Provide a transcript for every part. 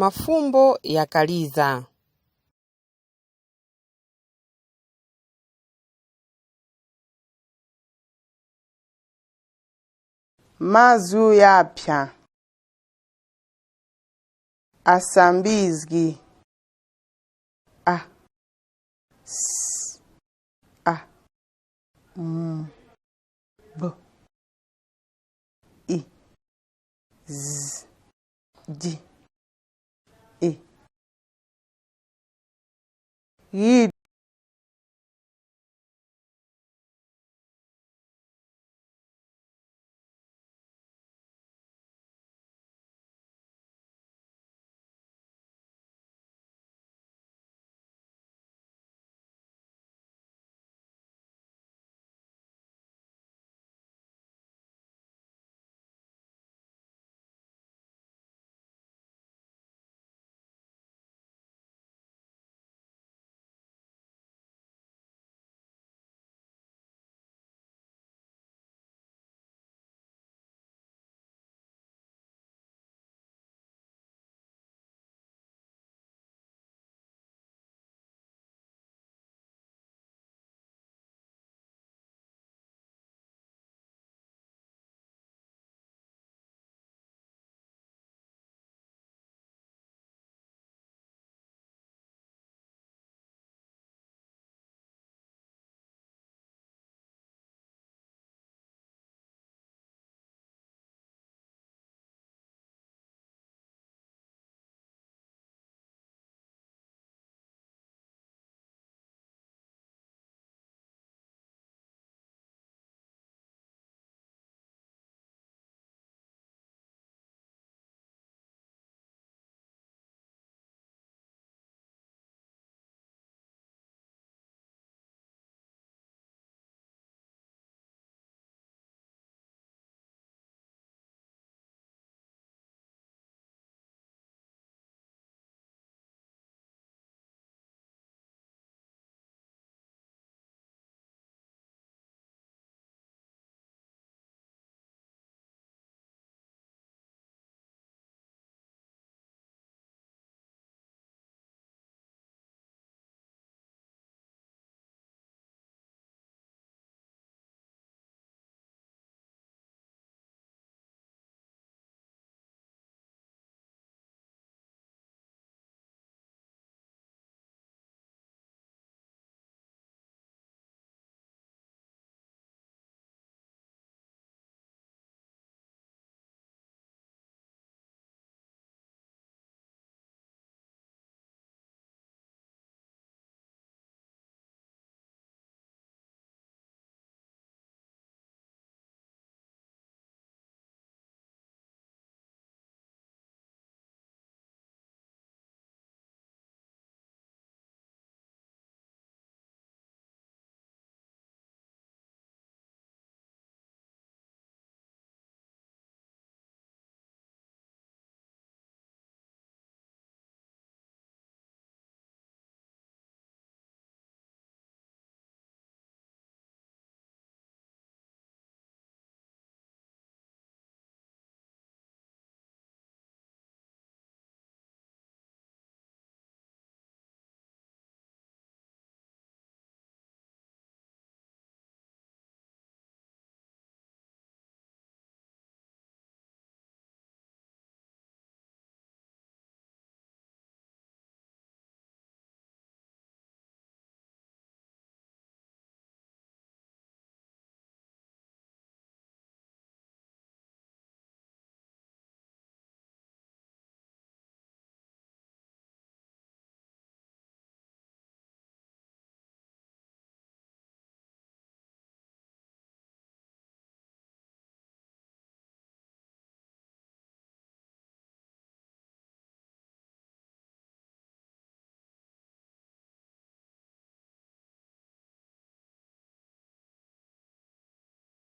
Mafumbo ya Kaliza. Mazu yapya. Asambizgi. A. S. A. M. B. I. Z. D. E. I.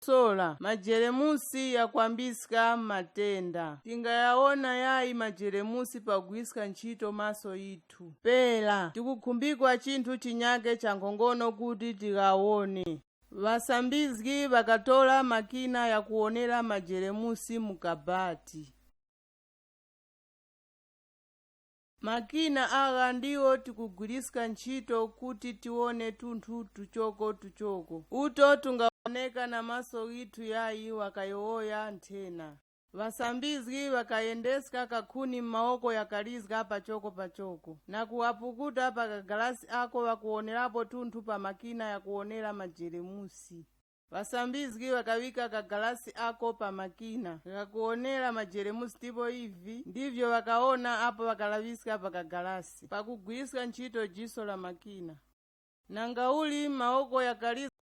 Sola majeremusi ya kwambisika matenda. Tingayaona yayi majeremusi pagwiska ntchito maso itu. Pela tikukumbikwa chinthu chinyake cha ngongono kuti tikawone. Vasambizgi vakatola makina ya kuonera majeremusi mukabati. Makina aga ndiwo tikugwirisika ntchito kuti tione tunthu tuchoko uto tungaoneka na maso itu yayi wakayowoya nthena. Vasambizgi wakayendesika kakhuni m'maoko yakalizga pachoko na kuwapukuta pakagalasi ako wakuonerapo tunthu pa makina ya kuonera majeremusi. Vasambizgi wakawika kagalasi ako pa makina kakuonera majeremusi, tipo hivi ndivyo wakaona apo wakalavisika pakagalasi pakugwirisika ntchito jiso la makina. Nangauli maoko yakalizga